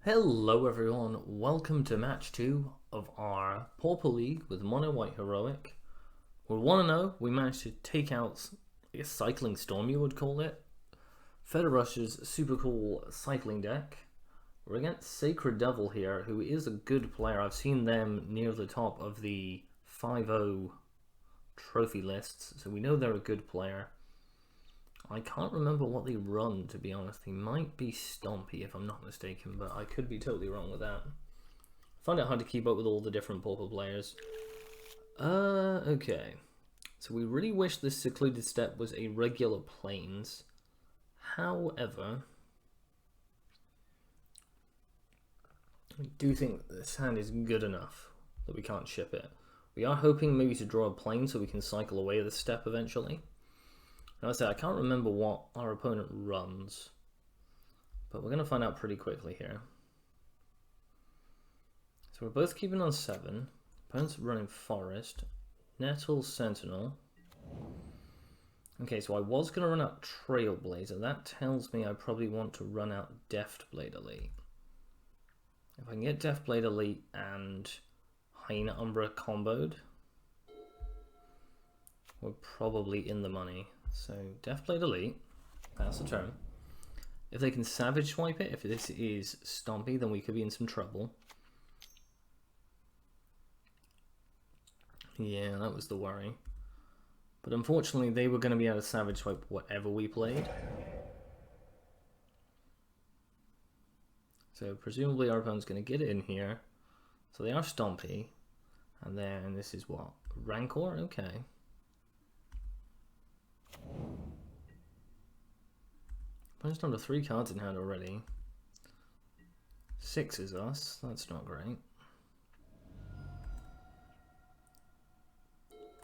Hello everyone, welcome to match 2 of our Pauper League with Mono White Heroic. We're 1-0, we managed to take out a cycling storm you would call it. Feder Rush's super cool cycling deck. We're against Sacred Devil here, who is a good player. I've seen them near the top of the 5-0 trophy lists, so we know they're a good player. I can't remember what they run, to be honest. They might be Stompy, if I'm not mistaken, but I could be totally wrong with that. I find it hard to keep up with all the different Pauper players. Okay. So we really wish this secluded step was a regular plains. However, I do think this hand is good enough that we can't ship it. We are hoping maybe to draw a plane so we can cycle away this step eventually. Now, I can't remember what our opponent runs, but we're going to find out pretty quickly here. So we're both keeping on 7. Opponent's running Forest, Nettle, Sentinel. Okay, so I was going to run out Trailblazer. That tells me I probably want to run out Deftblade Elite. If I can get Deftblade Elite and Hyena Umbra comboed, we're probably in the money. So Deathblade Elite, pass the turn. If they can Savage Swipe it, if this is Stompy, then we could be in some trouble. Yeah, that was the worry. But unfortunately, they were going to be able to Savage Swipe whatever we played. So presumably our opponent's going to get it in here. So they are Stompy. And then this is what? Rancor? Okay. Opponent's down to 3 cards in hand already. 6 is us. That's not great.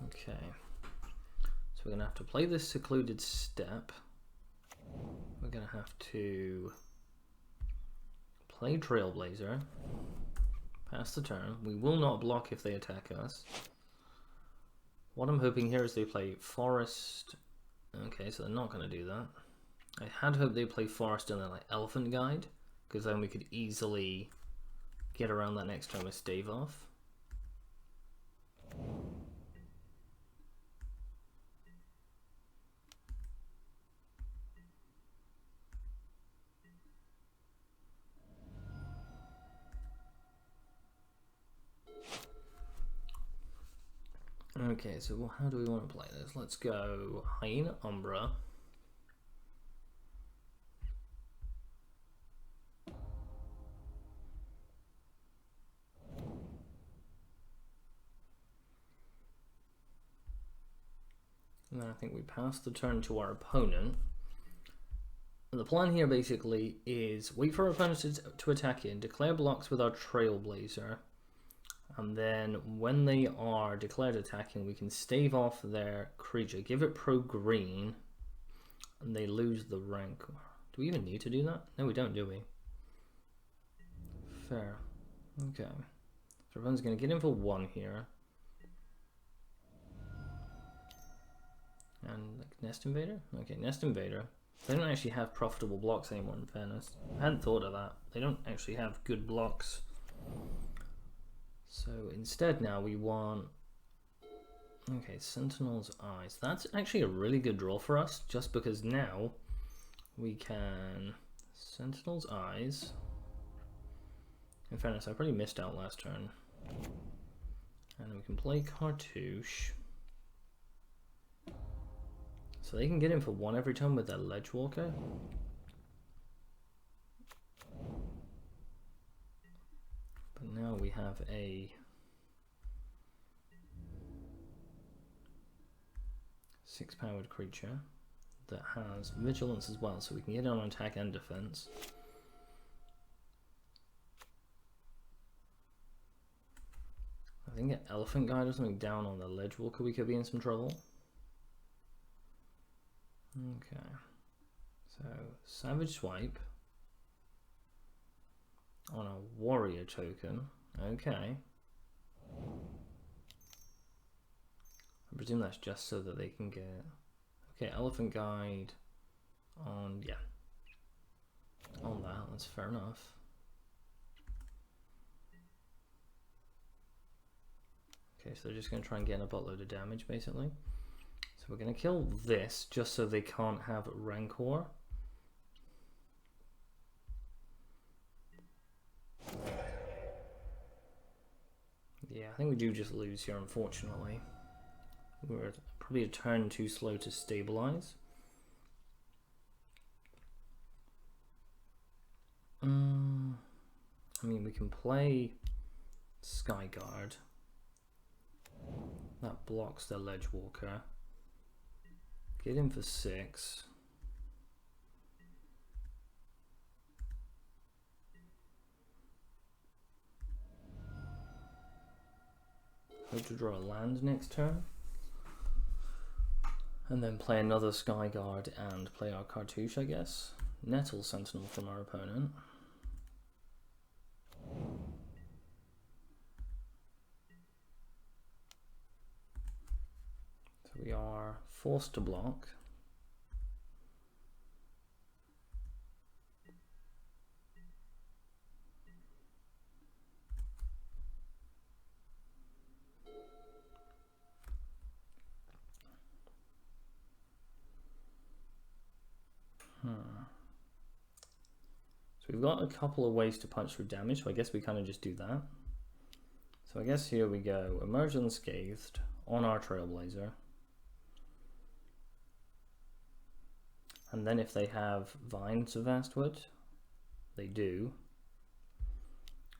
Okay. So we're going to have to play this secluded step. We're going to have to play Trailblazer. Pass the turn. We will not block if they attack us. What I'm hoping here is they play Forest. Okay, so they're not going to do that. I had hoped they'd play Forest and then like Elephant Guide, because then we could easily get around that next turn with Stave Off. Okay, so how do we want to play this? Let's go Hyena Umbra. And then I think we pass the turn to our opponent. And the plan here basically is wait for our opponent to attack in, declare blocks with our Trailblazer, and then when they are declared attacking, we can stave off their creature, give it pro green, and they lose the rank. Do we even need to do that? No, we don't, do we? Fair. Okay. So everyone's going to get in for 1 here. And like Nest Invader? Okay, Nest Invader. They don't actually have profitable blocks anymore, in fairness. I hadn't thought of that. They don't actually have good blocks. So instead now we want... Okay, Sentinel's Eyes. That's actually a really good draw for us, just because now we can... Sentinel's Eyes. In fairness, I probably missed out last turn. And we can play Cartouche. So they can get in for 1 every time with their Ledgewalker. But now we have a 6-powered creature that has Vigilance as well, so we can get on attack and defense. I think an Elephant Guide or something down on the Ledgewalker, we could be in some trouble. Okay, so Savage Swipe on a Warrior token. Okay, I presume that's just so that they can get... Okay, Elephant Guide on, yeah, on that, that's fair enough. Okay, so they're just going to try and get a buttload of damage, basically. So we're going to kill this, just so they can't have Rancor. Yeah, I think we do just lose here, unfortunately. We're probably a turn too slow to stabilize. I mean, we can play Skyguard. That blocks their Ledgewalker. Get him for 6. Hope to draw a land next turn. And then play another Skyguard and play our Cartouche, I guess. Nettle Sentinel from our opponent. So we are forced to block. So we've got a couple of ways to punch through damage, so I guess we kind of just do that. So I guess here we go, Emerge Unscathed on our Trailblazer. And then if they have Vines of Vastwood, they do,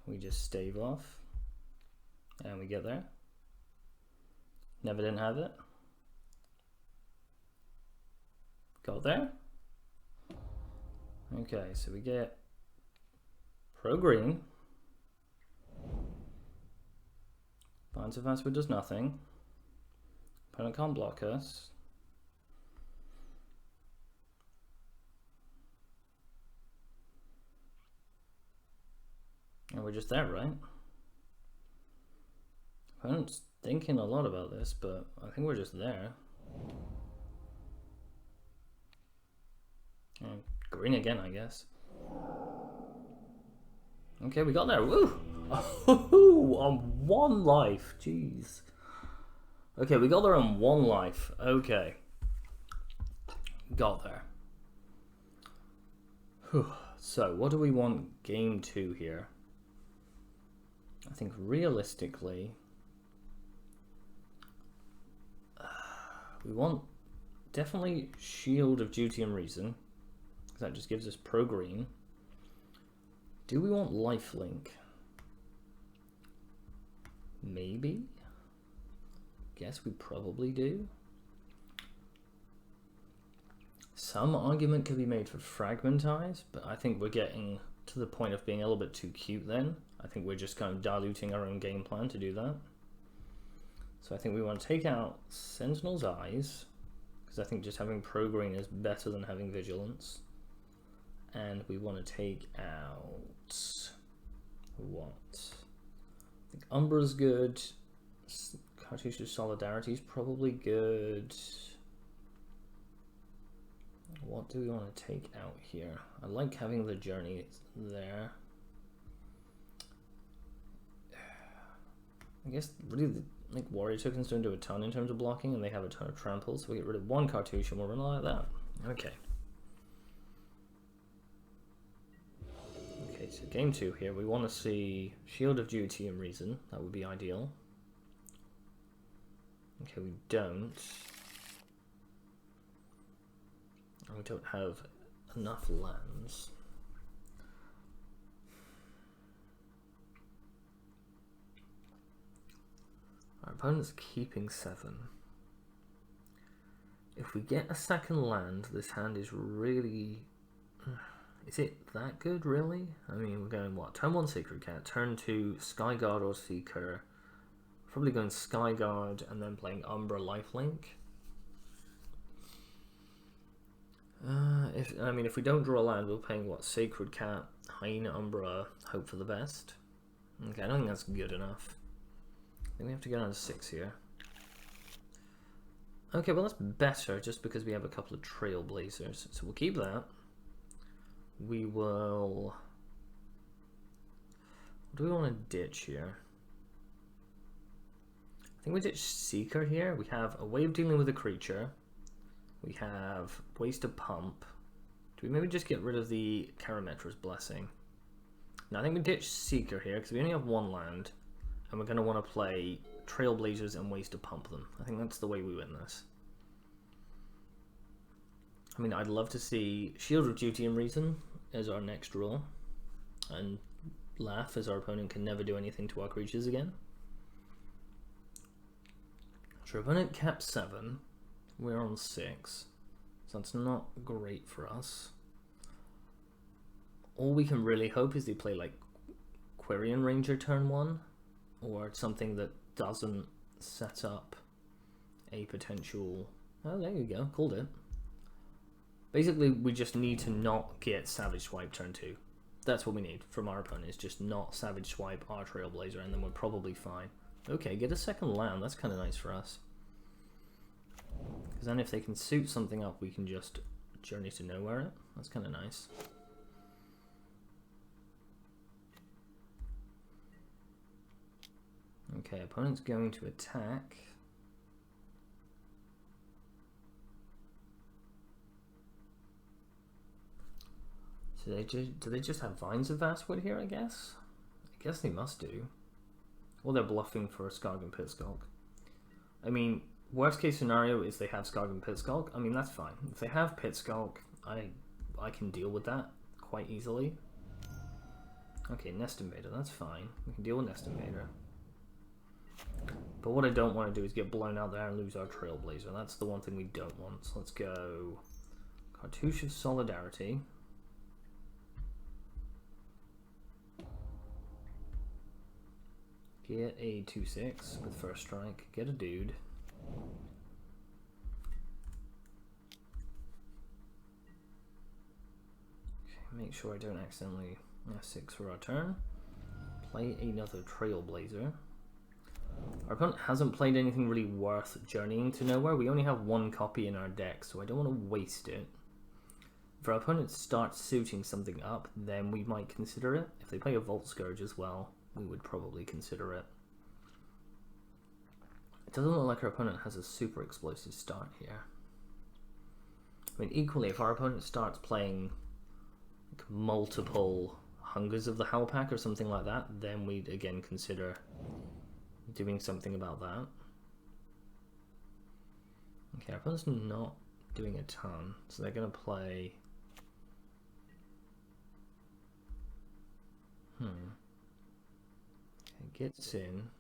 we just stave off, and we get there. Never didn't have it. Got there. Okay, so we get Pro Green. Vines of Vastwood does nothing. Opponent can't block us. And we're just there, right? Opponent's thinking a lot about this, but I think we're just there. And green again, I guess. Okay, we got there. Woo! On 1 life. Jeez. Okay, we got there on 1 life. Okay. Got there. Whew. So, what do we want game 2 here? I think realistically, we want definitely Shield of Duty and Reason, because that just gives us pro green. Do we want lifelink? Maybe. Guess we probably do. Some argument could be made for Fragmentize, but I think we're getting to the point of being a little bit too cute then. I think we're just kind of diluting our own game plan to do that. So I think we want to take out Sentinel's Eyes, because I think just having pro green is better than having Vigilance. And we want to take out what? I think Umbra's good. Cartouche's Solidarity is probably good. What do we want to take out here? I like having the Journey there. I guess really like Warrior tokens don't do a ton in terms of blocking, and they have a ton of trample, so we get rid of 1 Cartouche and we're running like that. Okay. Okay, so game 2 here, we want to see Shield of Duty and Reason. That would be ideal. Okay, we don't. And we don't have enough lands. Our opponent's keeping 7. If we get a second land, this hand is really... Is it that good, really? I mean, we're going, what? Turn 1 Sacred Cat, turn 2 Skyguard or Seeker. Probably going Skyguard and then playing Umbra Lifelink. If we don't draw a land, we're playing, what? Sacred Cat, Hyena, Umbra, hope for the best. Okay, I don't think that's good enough. I think we have to go down to 6 here. Okay, well that's better just because we have a couple of Trailblazers. So we'll keep that. We will... What do we want to ditch here? I think we ditch Seeker here. We have a way of dealing with a creature. We have ways to pump. Do we maybe just get rid of the Karametra's Blessing? Now I think we ditch Seeker here because we only have one land. And we're going to want to play Trailblazers and ways to pump them. I think that's the way we win this. I mean, I'd love to see Shield of Duty and Reason as our next draw. And laugh as our opponent can never do anything to our creatures again. So our opponent caps 7. We're on 6. So that's not great for us. All we can really hope is they play like Quirion Ranger turn 1. Or something that doesn't set up a potential... Oh, there you go. Called it. Basically, we just need to not get Savage Swipe turn 2. That's what we need from our opponent, is just not Savage Swipe our Trailblazer, and then we're probably fine. Okay, get a second land. That's kind of nice for us. Because then if they can suit something up, we can just Journey to Nowhere it. That's kind of nice. Okay, opponent's going to attack. So do they just have Vines of Vastwood here, I guess? I guess they must do. Or they're bluffing for Skargan Pitskulk. I mean, worst case scenario is they have Skargan Pitskulk. I mean, that's fine. If they have Pitskulk, I can deal with that quite easily. Okay, Nest Invader, that's fine. We can deal with Nest Invader. But what I don't want to do is get blown out there and lose our Trailblazer. That's the one thing we don't want. So let's go Cartouche of Solidarity. Get a 2/6 with first strike. Get a dude. Okay, make sure I don't accidentally F6 for our turn. Play another Trailblazer. Our opponent hasn't played anything really worth Journeying to Nowhere. We only have one copy in our deck, so I don't want to waste it. If our opponent starts suiting something up, then we might consider it. If they play a Volt Scourge as well, we would probably consider it. It doesn't look like our opponent has a super explosive start here. I mean, equally, if our opponent starts playing like multiple Hungers of the Howlpack or something like that, then we'd again consider doing something about that. Okay, our opponent's not doing a ton, so they're going to play... Okay, gets in.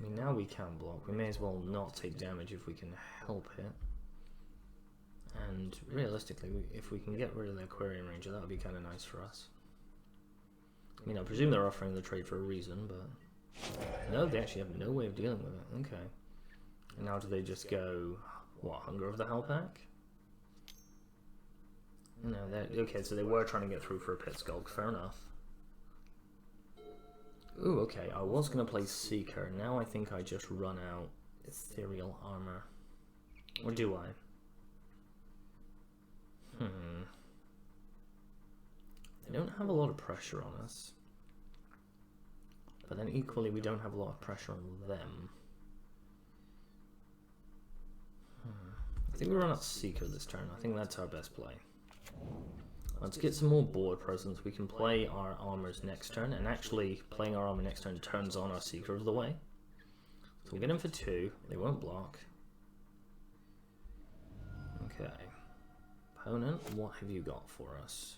I mean, now we can block. We may as well not take damage if we can help it. And realistically, if we can get rid of their Quirion Ranger, that would be kind of nice for us. I mean, I presume they're offering the trade for a reason, but... No, they actually have no way of dealing with it. Okay. And now do they just go... What, Hunger of the Howlpack? No, okay, so they were trying to get through for a Pitskulk. Fair enough. Ooh, okay, I was going to play Seeker. Now I think I just run out Ethereal Armor. Or do I? They don't have a lot of pressure on us. But then equally we don't have a lot of pressure on them. I think we run out Seeker this turn. I think that's our best play. Let's get some more board presence. We can play our armors next turn, and actually playing our armor next turn turns on our Seeker of the Way. So we'll get him for 2. They won't block. Okay. Opponent, what have you got for us?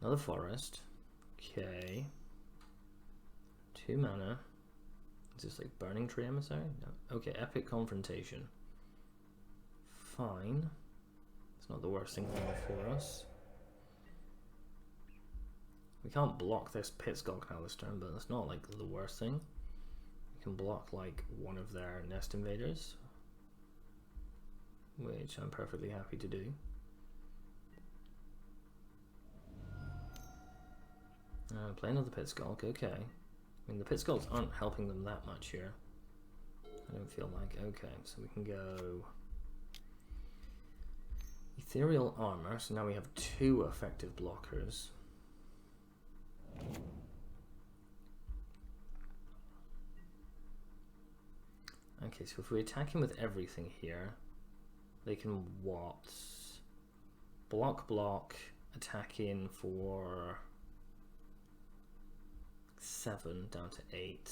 Another forest. Okay. 2 mana. Is this like Burning Tree Emissary? No. Okay, Epic Confrontation. Fine. It's not the worst thing for us. We can't block this Pitskulk now this turn, but that's not like the worst thing. We can block like one of their Nest Invaders, which I'm perfectly happy to do. Play another Pitskulk, okay. I mean, the Pitskulks aren't helping them that much here. I don't feel like. Okay, so we can go Ethereal Armor, so now we have 2 effective blockers. Okay, so if we attack him with everything here, they can what? Block, attack in for 7 down to 8.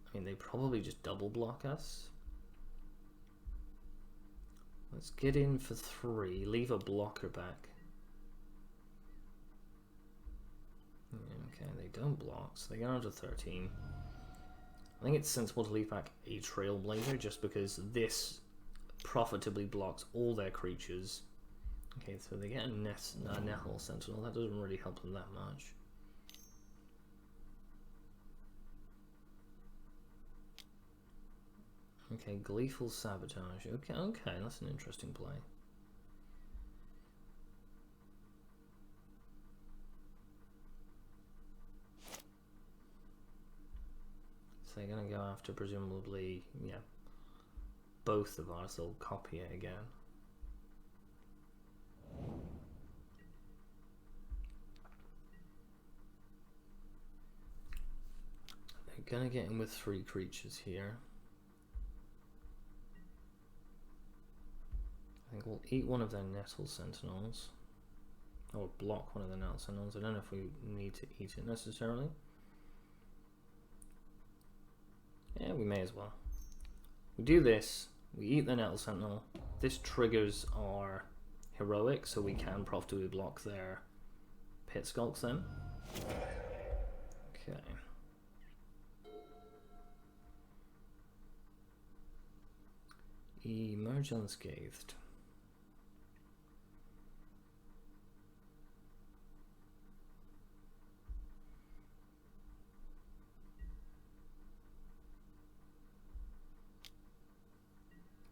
I mean, they probably just double block us. Let's get in for 3, leave a blocker back. Okay, they don't block, so they get down to 13. I think it's sensible to leave back a Trailblazer just because this profitably blocks all their creatures. Okay, so they get a Nettle Sentinel. That doesn't really help them that much. Okay, Gleeful Sabotage. Okay, that's an interesting play. So they're going to go after, presumably, yeah, both of ours. They'll copy it again. They're going to get in with 3 creatures here. I think we'll eat one of their Nettle Sentinels. Or block one of the Nettle Sentinels. I don't know if we need to eat it necessarily. Yeah, we may as well. We do this, we eat the Nettle Sentinel. This triggers our heroic, so we can profitably block their Pit Skulks then. Okay. Emerge unscathed.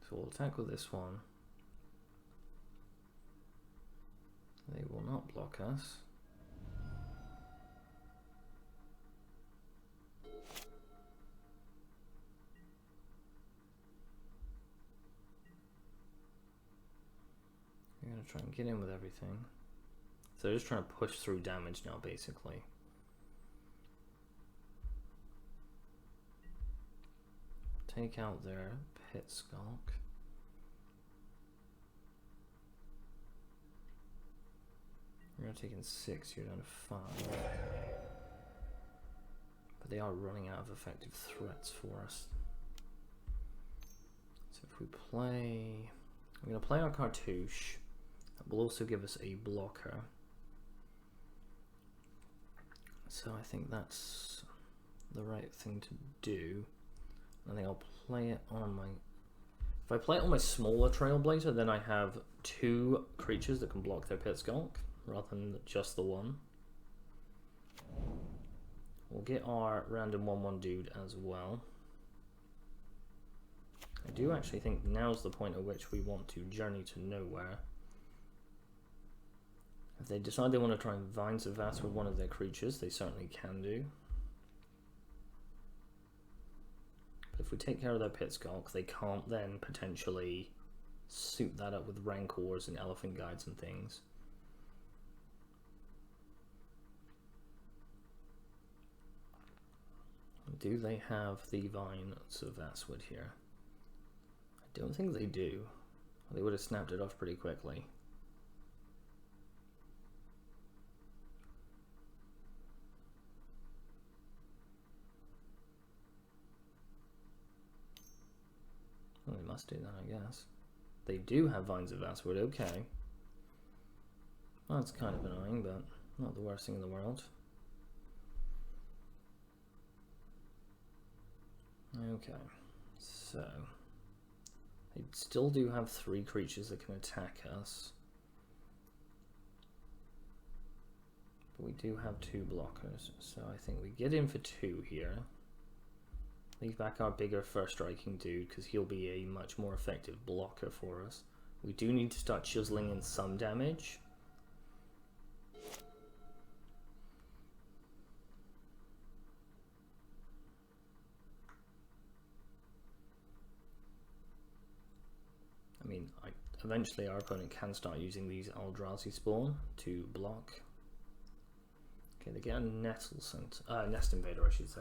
So we'll attack with this one. They will not block us. We're going to try and get in with everything. So they're just trying to push through damage now, basically. Take out their Pit Skulk. We're taking 6, you're down to 5. But they are running out of effective threats for us. So if we play... I'm going to play our Cartouche. That will also give us a blocker. So I think that's the right thing to do. I think I'll play it on my... If I play it on my smaller Trailblazer, then I have 2 creatures that can block their Pit Skulk, rather than just the one. We'll get our random 1/1 dude as well. I do actually think now's the point at which we want to journey to nowhere. If they decide they want to try and Vines of Vast with one of their creatures, they certainly can do. But if we take care of their Pit Skulk, they can't then potentially suit that up with Rancors and Elephant Guides and things. Do they have the Vines of Vastwood here? I don't think they do. They would have snapped it off pretty quickly. Well, they must do that, I guess. They do have Vines of Vastwood, okay. Well, that's kind of annoying, but not the worst thing in the world. Okay, so they still do have 3 creatures that can attack us, but we do have 2 blockers, so I think we get in for 2 here. Leave back our bigger first striking dude because he'll be a much more effective blocker for us. We do need to start chiseling in some damage. I mean, eventually our opponent can start using these Eldrazi Spawn to block. Okay, they get a Nest Invader, I should say.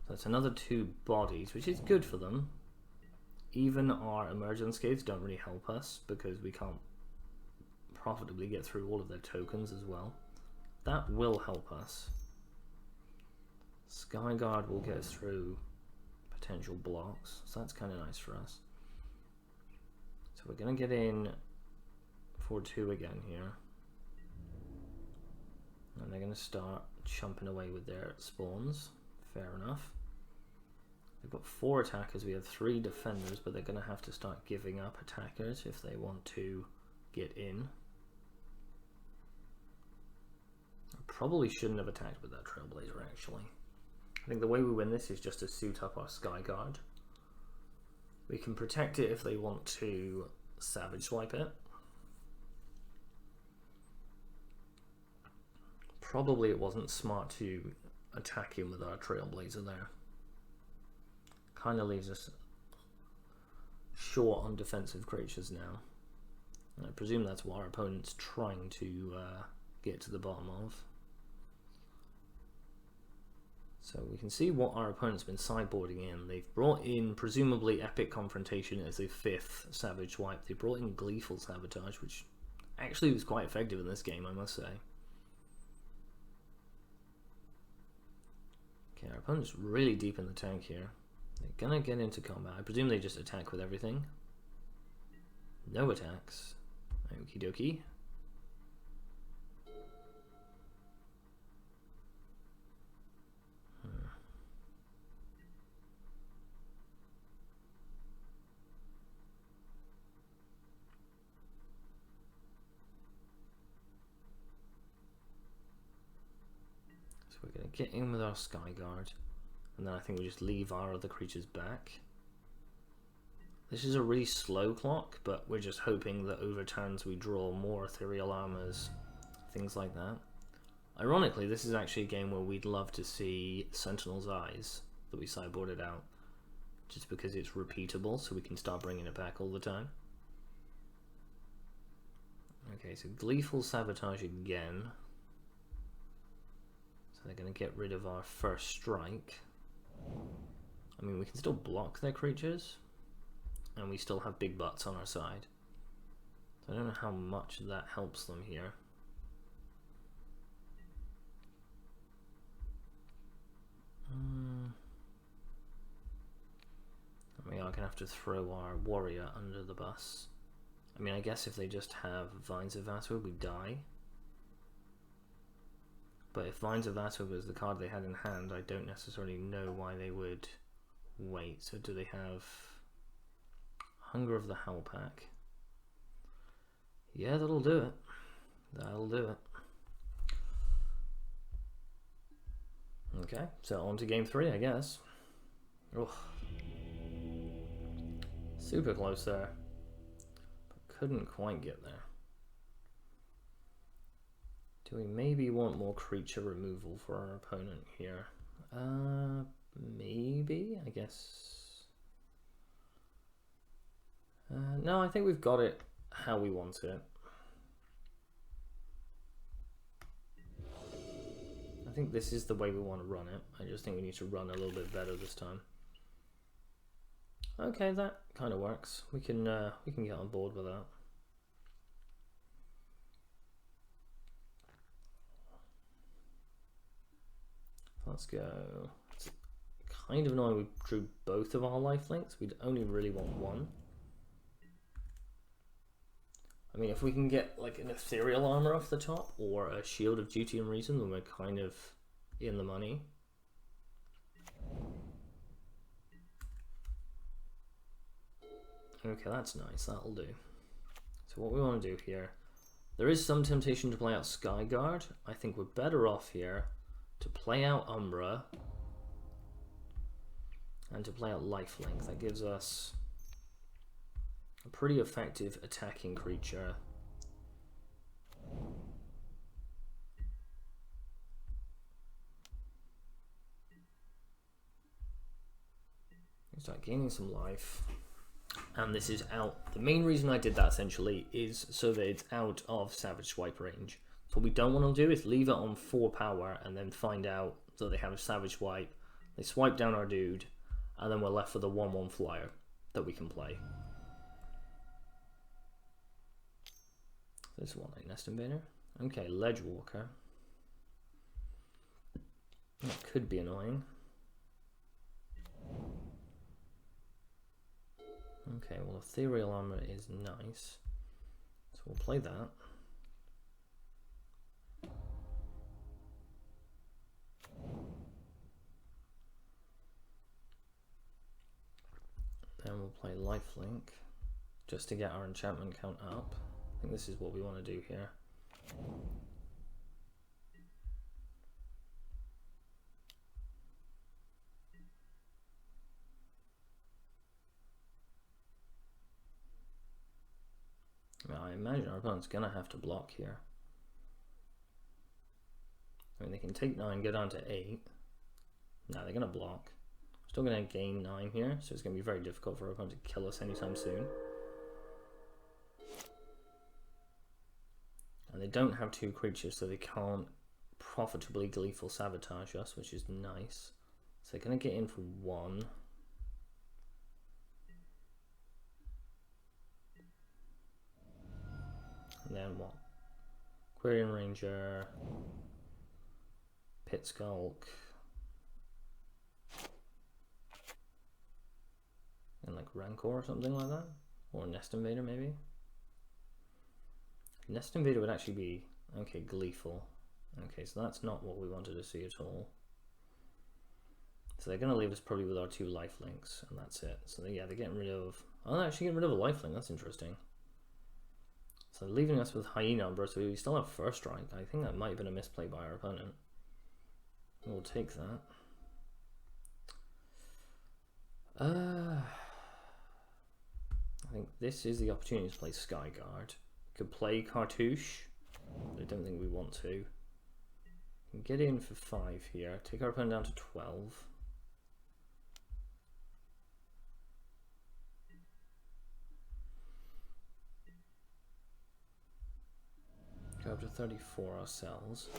That's another 2 bodies, which is good for them. Even our emergence gates don't really help us because we can't profitably get through all of their tokens as well. That will help us. Skyguard will get us through potential blocks, so that's kind of nice for us. So we're going to get in for 2 again here. And they're going to start chumping away with their spawns. Fair enough. They've got 4 attackers, we have 3 defenders, but they're going to have to start giving up attackers if they want to get in. I probably shouldn't have attacked with that Trailblazer actually. I think the way we win this is just to suit up our Skyguard. We can protect it if they want to Savage Swipe it. Probably it wasn't smart to attack him with our Trailblazer there. Kind of leaves us short on defensive creatures now. And I presume that's what our opponent's trying to get to the bottom of. So we can see what our opponent's been sideboarding in. They've brought in presumably Epic Confrontation as a 5th Savage Swipe. They brought in Gleeful Sabotage, which actually was quite effective in this game, I must say. Okay, our opponent's really deep in the tank here. They're gonna get into combat. I presume they just attack with everything. No attacks. Okie dokie. So we're gonna get in with our Skyguard. And then I think we just leave our other creatures back. This is a really slow clock, but we're just hoping that over turns we draw more ethereal armors, things like that. Ironically, this is actually a game where we'd love to see Sentinel's Eyes that we sideboarded out, just because it's repeatable, so we can start bringing it back all the time. Okay, so Gleeful Sabotage again. So they're going to get rid of our first strike. I mean, we can still block their creatures, and we still have big butts on our side. So I don't know how much that helps them here. We are going to have to throw our warrior under the bus. I mean, I guess if they just have Vines of Vatwa, we die. But if Vines of Vatwa was the card they had in hand, I don't necessarily know why they would wait. So do they have Hunger of the Howlpack? Yeah, that'll do it. That'll do it. Okay, so on to game 3, I guess. Ugh. Super close there, but couldn't quite get there. Do we maybe want more creature removal for our opponent here? Maybe, I guess. No, I think we've got it how we want it. I think this is the way we want to run it. I just think we need to run a little bit better this time. Okay, that kind of works. We can get on board with that. Let's go. It's kind of annoying we drew both of our lifelinks. We'd only really want one. I mean, if we can get like an ethereal armor off the top or a shield of duty and reason, then we're kind of in the money. Okay, that's nice, that'll do. So what we want to do here, there is some temptation to play out Skyguard. I think we're better off here to play out Umbra and to play out Lifelink. That gives us a pretty effective attacking creature. Start gaining some life. And this is out. The main reason I did that essentially is so that it's out of Savage Swipe range. So what we don't want to do is leave it on 4 power and then find out that they have a Savage Swipe, They swipe down our dude, and then we're left with a 1/1 flyer that we can play. This one, like Nest Invader. Okay, Ledge Walker. That could be annoying. Okay, well, Ethereal Armor is nice, so we'll play that. Then we'll play Lifelink, just to get our enchantment count up. I think this is what we want to do here. I imagine our opponent's going to have to block here. I mean, they can take 9, go down to 8. Now they're going to block. Still going to gain 9 here, so it's going to be very difficult for our opponent to kill us anytime soon. And they don't have 2 creatures, so they can't profitably Gleeful Sabotage us, which is nice. So they're going to get in for 1. And then what? Quirion Ranger, Pit Skulk, and like Rancor or something like that, or Nest Invader maybe. Nest Invader would actually be okay. Gleeful. Okay, so that's not what we wanted to see at all. So they're going to leave us probably with our 2 lifelinks, and that's it. So yeah, they're getting rid of. Oh, they're actually getting rid of a lifelink. That's interesting. So leaving us with Hyena Umbra, so we still have First Strike. I think that might have been a misplay by our opponent. We'll take that. I think this is the opportunity to play Skyguard. We could play Cartouche, but I don't think we want to. We can get in for 5 here, take our opponent down to 12. Go up to 34 ourselves.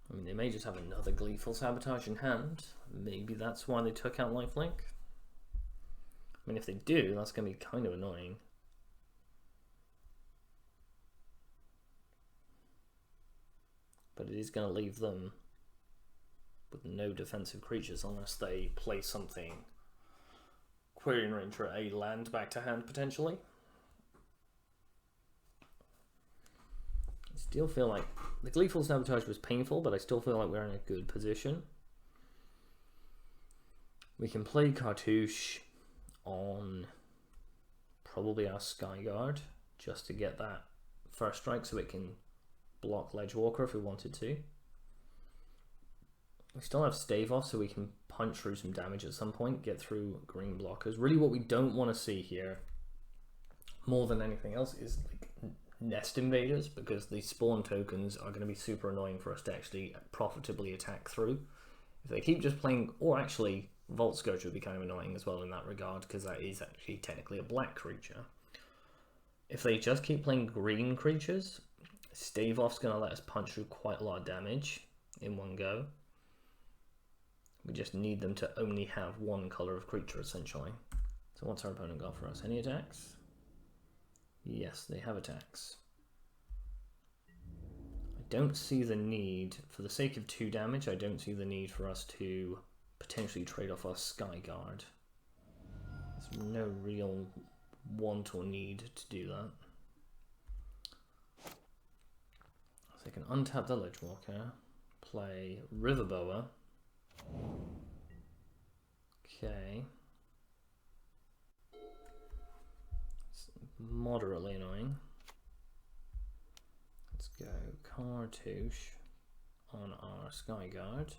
I mean, they may just have another Gleeful Sabotage in hand. Maybe that's why they took out Lifelink. I mean, if they do, that's going to be kind of annoying. But it is going to leave them with no defensive creatures unless they play something. Quirion Ranger, a land back to hand potentially. I still feel like the Gleeful Sabotage was painful, but I still feel like we're in a good position. We can play Cartouche on probably our Skyguard just to get that First Strike so it can block Ledgewalker if we wanted to. We still have Stave Off so we can punch through some damage at some point, get through green blockers. Really what we don't want to see here more than anything else is like Nest Invaders, because the spawn tokens are going to be super annoying for us to actually profitably attack through. If they keep just playing, or actually Vault Scourge would be kind of annoying as well in that regard, because that is actually technically a black creature. If they just keep playing green creatures, Stave Off's going to let us punch through quite a lot of damage in one go. We just need them to only have one color of creature essentially. So what's our opponent got for us? Any attacks? Yes, they have attacks. I don't see the need, for the sake of 2 damage, I don't see the need for us to potentially trade off our Skyguard. There's no real want or need to do that. So I can untap the Ledgewalker, play Riverboa. Okay. Moderately annoying. Let's go Cartouche on our Skyguard.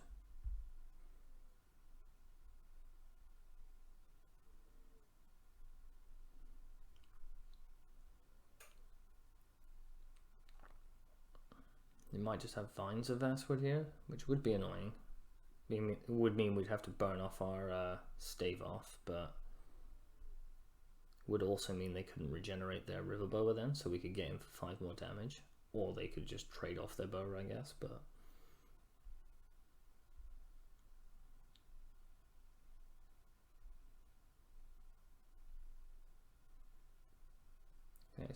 They might just have Vines of Vastwood here, which would be annoying. It would mean we'd have to burn off our Stave Off, but would also mean they couldn't regenerate their Riverboa then, so we could get in for 5 more damage. Or they could just trade off their bow, I guess, but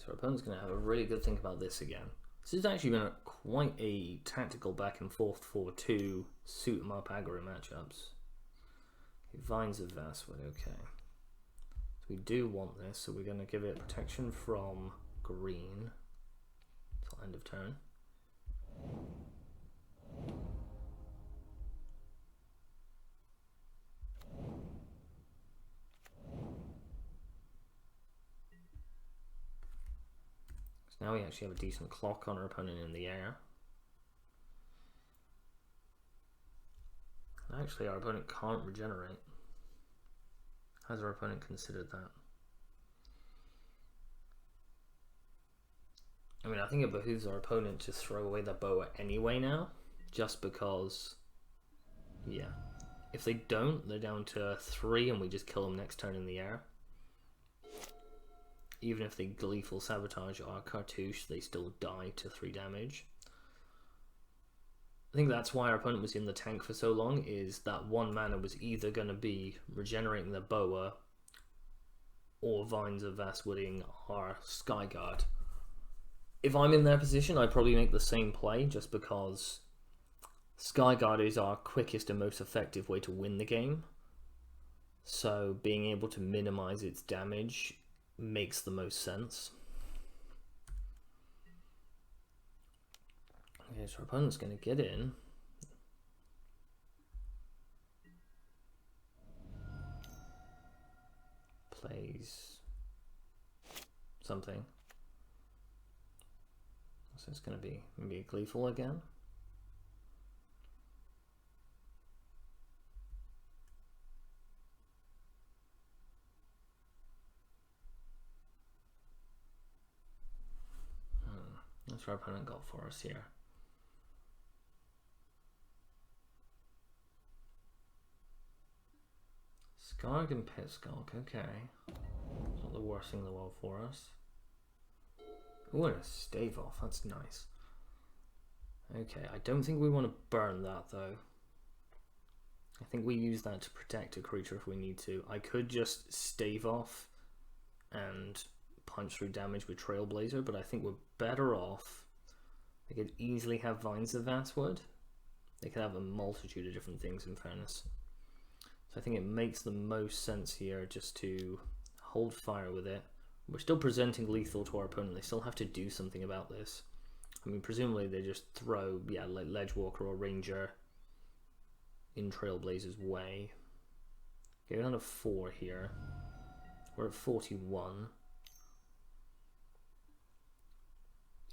so our opponent's going to have a really good think about this again. This has actually been quite a tactical back and forth for two suit 'em up aggro matchups. Okay, Vines of Vastwood, okay. So we do want this, so we're going to give it protection from green till end of turn. So now we actually have a decent clock on our opponent in the air. Actually, our opponent can't regenerate. Has our opponent considered that? I mean, I think it behooves our opponent to throw away the boa anyway now, just because, yeah. If they don't, they're down to 3 and we just kill them next turn in the air. Even if they gleeful sabotage our cartouche, they still die to 3 damage. I think that's why our opponent was in the tank for so long, is that 1 mana was either going to be regenerating the boa or Vines of Vastwooding our Skyguard. If I'm in their position, I'd probably make the same play, just because Skyguard is our quickest and most effective way to win the game. So being able to minimize its damage makes the most sense. Okay, so our opponent's going to get in. Plays something. So it's going to be maybe a gleeful again. That's what our opponent got for us here. Skarg and Pitskulk, okay. It's not the worst thing in the world for us. Ooh, and a stave off, that's nice. Okay, I don't think we want to burn that though. I think we use that to protect a creature if we need to. I could just stave off and punch through damage with Trailblazer, but I think we're better off. They could easily have Vines of Vastwood. They could have a multitude of different things in fairness. So I think it makes the most sense here just to hold fire with it. We're still presenting lethal to our opponent. They still have to do something about this. I mean, presumably they just throw, yeah, like Ledgewalker or Ranger in Trailblazer's way. Okay, we're down to 4 here. We're at 41.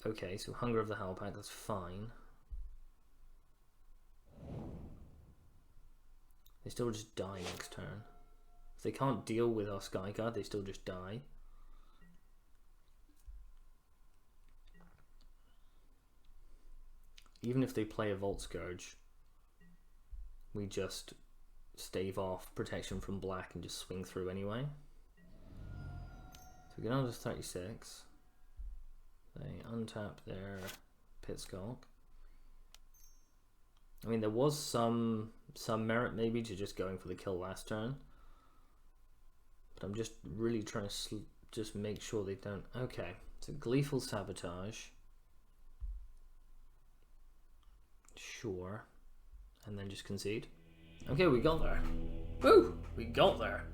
Okay, so Hunger of the Howlpack, that's fine. They still just die next turn. If they can't deal with our Skyguard, they still just die. Even if they play a Vault Scourge, we just stave off protection from black and just swing through anyway. So we get on to 36. They untap their Pitskulk. I mean, there was some merit maybe to just going for the kill last turn, but I'm just really trying to just make sure they don't. Okay, so Gleeful Sabotage. Sure. And then just concede. Okay, we got there. Woo! We got there.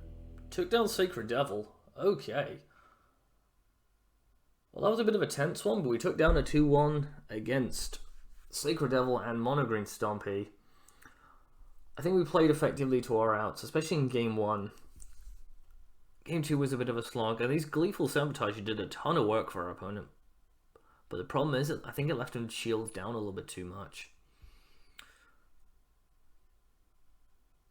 Took down Sacred Devil. Okay. Well, that was a bit of a tense one, but we took down a 2-1 against Sacred Devil and Mono Green Stompy. I think we played effectively to our outs, especially in Game 1. Game 2 was a bit of a slog, and these Gleeful Sabotage did a ton of work for our opponent. But the problem is, I think it left him shields down a little bit too much.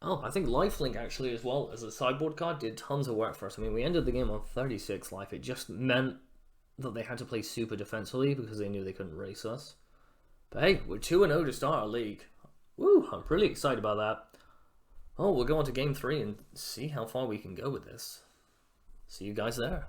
Oh, I think Lifelink actually as well as a sideboard card did tons of work for us. I mean, we ended the game on 36 life. It just meant that they had to play super defensively because they knew they couldn't race us. But hey, we're 2-0 to start our league. Woo, I'm really excited about that. Oh, we'll go on to Game 3 and see how far we can go with this. See you guys there.